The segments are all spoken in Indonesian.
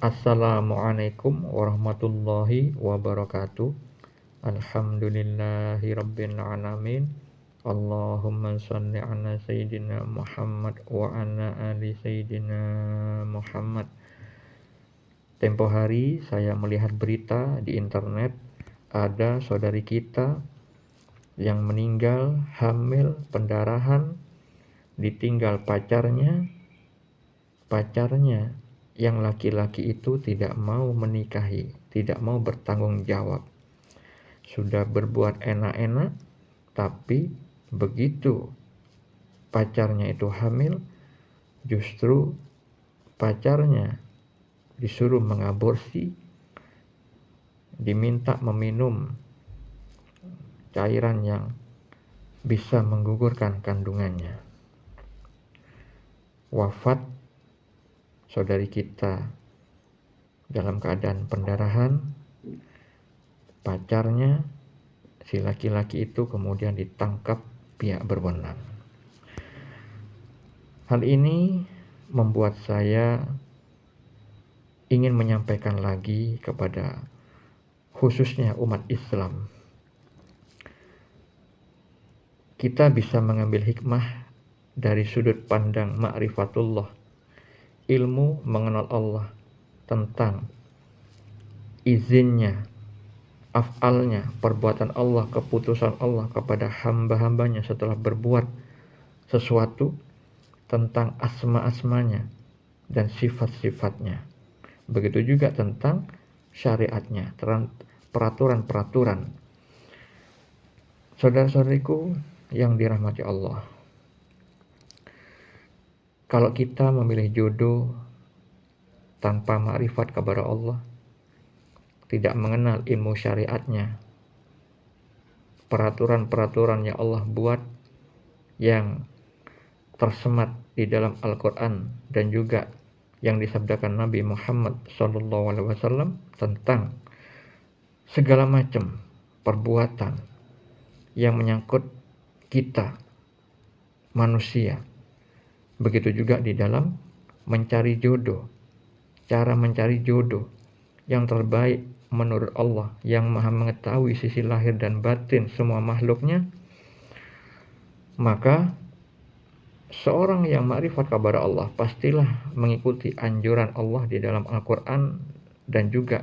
Assalamualaikum warahmatullahi wabarakatuh. Alhamdulillahi rabbil alamin. Allahumma shalli ala sayyidina Muhammad wa ala ali sayyidina Muhammad. Tempo hari saya melihat berita di internet, ada saudari kita yang meninggal hamil pendarahan, ditinggal pacarnya yang laki-laki itu tidak mau menikahi, tidak mau bertanggung jawab. Sudah berbuat enak-enak, tapi begitu pacarnya itu hamil, justru pacarnya disuruh mengaborsi, diminta meminum cairan yang bisa menggugurkan kandungannya. Wafat saudari kita dalam keadaan pendarahan, pacarnya si laki-laki itu kemudian ditangkap pihak berwenang. Hal ini membuat saya ingin menyampaikan lagi kepada khususnya umat Islam. Kita bisa mengambil hikmah dari sudut pandang ma'rifatullah, ilmu mengenal Allah, tentang izinnya, af'alnya, perbuatan Allah, keputusan Allah kepada hamba-hambanya setelah berbuat sesuatu, tentang asma-asmanya dan sifat-sifatnya. Begitu juga tentang syariatnya, peraturan-peraturan. Saudara-saudariku yang dirahmati Allah, kalau kita memilih jodoh tanpa ma'rifat kepada Allah, tidak mengenal ilmu syariatnya, peraturan-peraturan yang Allah buat yang tersemat di dalam Al-Quran dan juga yang disabdakan Nabi Muhammad SAW tentang segala macam perbuatan yang menyangkut kita manusia. Begitu juga di dalam mencari jodoh, cara mencari jodoh yang terbaik menurut Allah yang maha mengetahui sisi lahir dan batin semua makhluknya. Maka seorang yang ma'rifat kepada Allah pastilah mengikuti anjuran Allah di dalam Al-Quran dan juga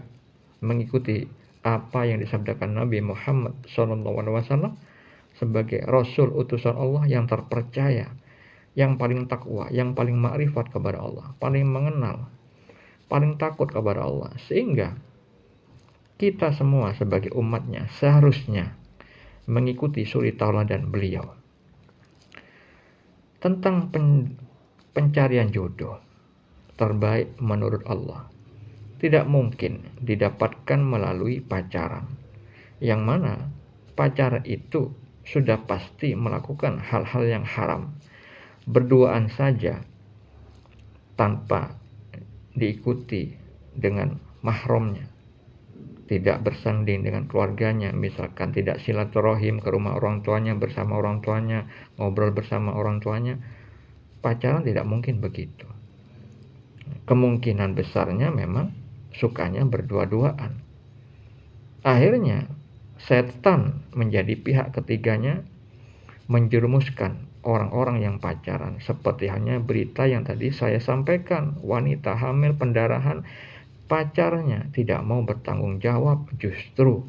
mengikuti apa yang disabdakan Nabi Muhammad SAW sebagai Rasul utusan Allah yang terpercaya, yang paling takwa, yang paling ma'rifat kepada Allah, paling mengenal, paling takut kepada Allah. Sehingga kita semua sebagai umatnya seharusnya mengikuti suri tauladan beliau. Tentang pencarian jodoh terbaik menurut Allah tidak mungkin didapatkan melalui pacaran, yang mana pacaran itu sudah pasti melakukan hal-hal yang haram, berduaan saja tanpa diikuti dengan mahramnya, tidak bersanding dengan keluarganya, misalkan tidak silaturahim ke rumah orang tuanya, bersama orang tuanya, ngobrol bersama orang tuanya. Pacaran tidak mungkin begitu. Kemungkinan besarnya memang sukanya berdua-duaan. Akhirnya setan menjadi pihak ketiganya, menjerumuskan orang-orang yang pacaran, seperti halnya berita yang tadi saya sampaikan, wanita hamil pendarahan, pacarnya tidak mau bertanggung jawab, justru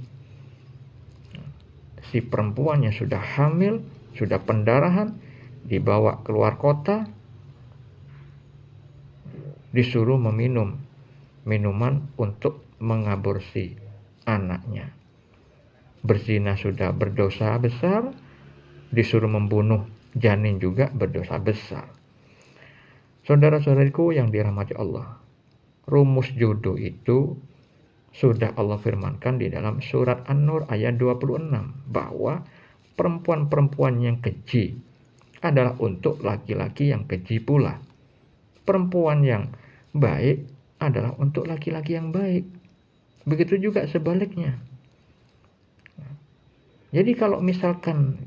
si perempuannya sudah hamil, sudah pendarahan, dibawa keluar kota, disuruh meminum minuman untuk mengaborsi anaknya. Berzina sudah berdosa besar, disuruh membunuh janin juga berdosa besar. Saudara-saudariku yang dirahmati Allah, rumus jodoh itu sudah Allah firmankan di dalam surat An-Nur ayat 26 bahwa perempuan-perempuan yang keji adalah untuk laki-laki yang keji pula. Perempuan yang baik adalah untuk laki-laki yang baik. Begitu juga sebaliknya. Jadi kalau misalkan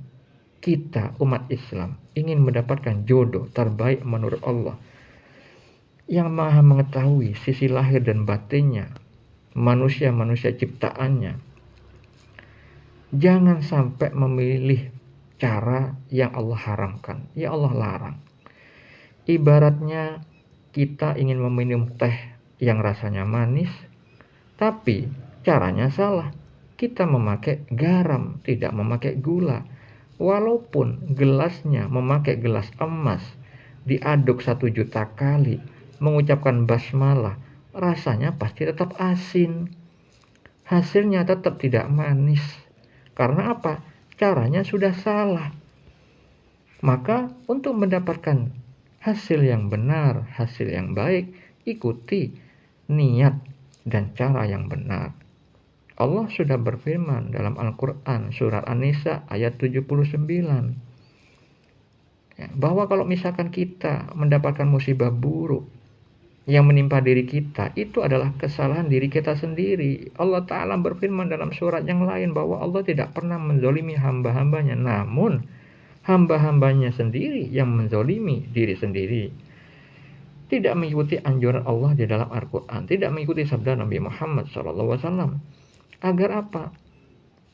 kita umat Islam ingin mendapatkan jodoh terbaik menurut Allah, yang maha mengetahui sisi lahir dan batinnya manusia-manusia ciptaannya. Jangan sampai memilih cara yang Allah haramkan, ya Allah larang. Ibaratnya kita ingin meminum teh yang rasanya manis, tapi caranya salah. Kita memakai garam, tidak memakai gula. Walaupun gelasnya memakai gelas emas, diaduk 1 juta kali, mengucapkan basmalah, rasanya pasti tetap asin. Hasilnya tetap tidak manis. Karena apa? Caranya sudah salah. Maka untuk mendapatkan hasil yang benar, hasil yang baik, ikuti niat dan cara yang benar. Allah sudah berfirman dalam Al-Quran surat An-Nisa ayat 79 bahwa kalau misalkan kita mendapatkan musibah buruk yang menimpa diri kita, itu adalah kesalahan diri kita sendiri. Allah Ta'ala berfirman dalam surat yang lain bahwa Allah tidak pernah menzolimi hamba-hambanya, namun hamba-hambanya sendiri yang menzolimi diri sendiri. Tidak mengikuti anjuran Allah di dalam Al-Quran, tidak mengikuti sabda Nabi Muhammad SAW. Agar apa?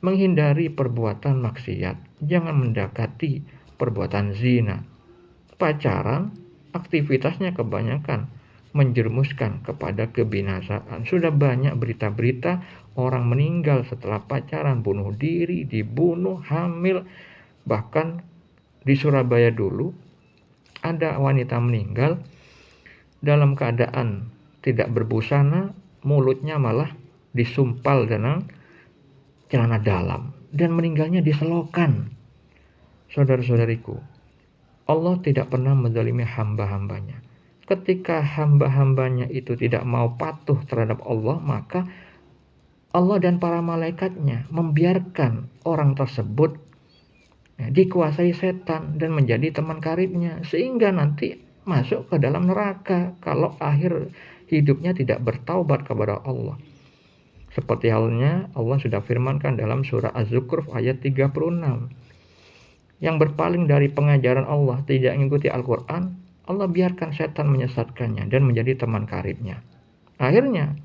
Menghindari perbuatan maksiat, jangan mendekati perbuatan zina. Pacaran, aktivitasnya kebanyakan menjerumuskan kepada kebinasaan. Sudah banyak berita-berita orang meninggal setelah pacaran, bunuh diri, dibunuh, hamil. Bahkan di Surabaya dulu ada wanita meninggal dalam keadaan tidak berbusana, mulutnya malah disumpal dengan celana dalam dan meninggalnya di selokan. Saudara-saudariku, Allah tidak pernah menzalimi hamba-hambanya. Ketika hamba-hambanya itu tidak mau patuh terhadap Allah, maka Allah dan para malaikatnya membiarkan orang tersebut dikuasai setan dan menjadi teman karibnya, sehingga nanti masuk ke dalam neraka kalau akhir hidupnya tidak bertaubat kepada Allah. Seperti halnya Allah sudah firmankan dalam surah Az-Zukhruf ayat 36. Yang berpaling dari pengajaran Allah, tidak mengikuti Al-Quran, Allah biarkan setan menyesatkannya dan menjadi teman karibnya. Akhirnya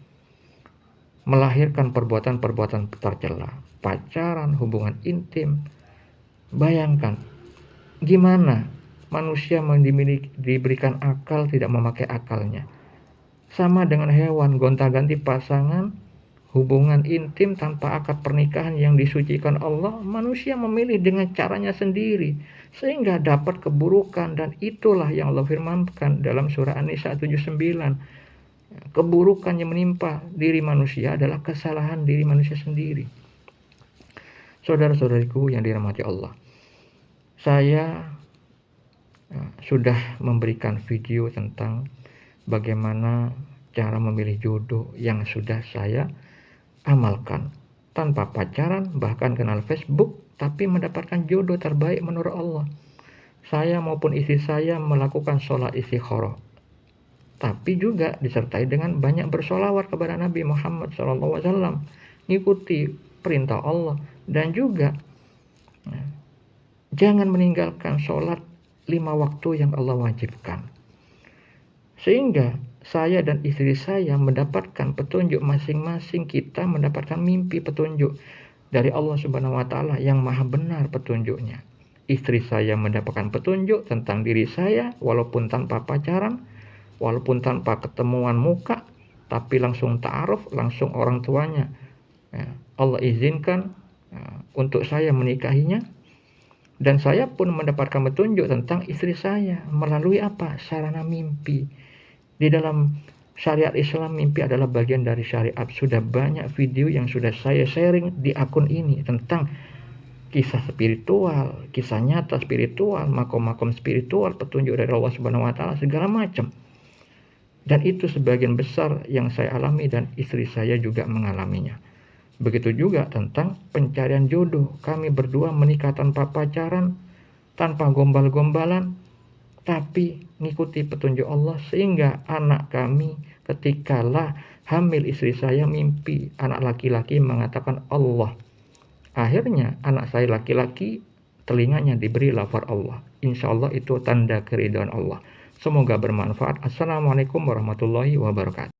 melahirkan perbuatan-perbuatan tercela, pacaran, hubungan intim. Bayangkan gimana manusia diberikan akal tidak memakai akalnya. Sama dengan hewan, gonta-ganti pasangan, hubungan intim tanpa akad pernikahan yang disucikan Allah, manusia memilih dengan caranya sendiri sehingga dapat keburukan, dan itulah yang Allah firmankan dalam surah An-Nisa 79. Keburukan yang menimpa diri manusia adalah kesalahan diri manusia sendiri. Saudara-saudariku yang dirahmati Allah, saya sudah memberikan video tentang bagaimana cara memilih jodoh yang sudah saya amalkan tanpa pacaran, bahkan kenal Facebook, tapi mendapatkan jodoh terbaik menurut Allah. Saya maupun istri saya melakukan sholat istikharah, tapi juga disertai dengan banyak bersolawat kepada Nabi Muhammad SAW, mengikuti perintah Allah, dan juga jangan meninggalkan sholat 5 waktu yang Allah wajibkan. Sehingga saya dan istri saya mendapatkan petunjuk masing-masing, kita mendapatkan mimpi petunjuk dari Allah Subhanahu wa Ta'ala yang maha benar petunjuknya. Istri saya mendapatkan petunjuk tentang diri saya walaupun tanpa pacaran, walaupun tanpa ketemuan muka, tapi langsung ta'aruf, langsung orang tuanya Allah izinkan untuk saya menikahinya. Dan saya pun mendapatkan petunjuk tentang istri saya melalui apa? Sarana mimpi. Di dalam syariat Islam, mimpi adalah bagian dari syariat. Sudah banyak video yang sudah saya sharing di akun ini tentang kisah spiritual, kisah nyata spiritual, makom-makom spiritual, petunjuk dari Allah Subhanahu wa Ta'ala, segala macam. Dan itu sebagian besar yang saya alami dan istri saya juga mengalaminya. Begitu juga tentang pencarian jodoh. Kami berdua menikah tanpa pacaran, tanpa gombal-gombalan, tapi ngikuti petunjuk Allah, sehingga anak kami ketikalah hamil istri saya mimpi anak laki-laki mengatakan Allah. Akhirnya anak saya laki-laki telinganya diberi lafaz Allah. Insya Allah itu tanda keridhaan Allah. Semoga bermanfaat. Assalamualaikum warahmatullahi wabarakatuh.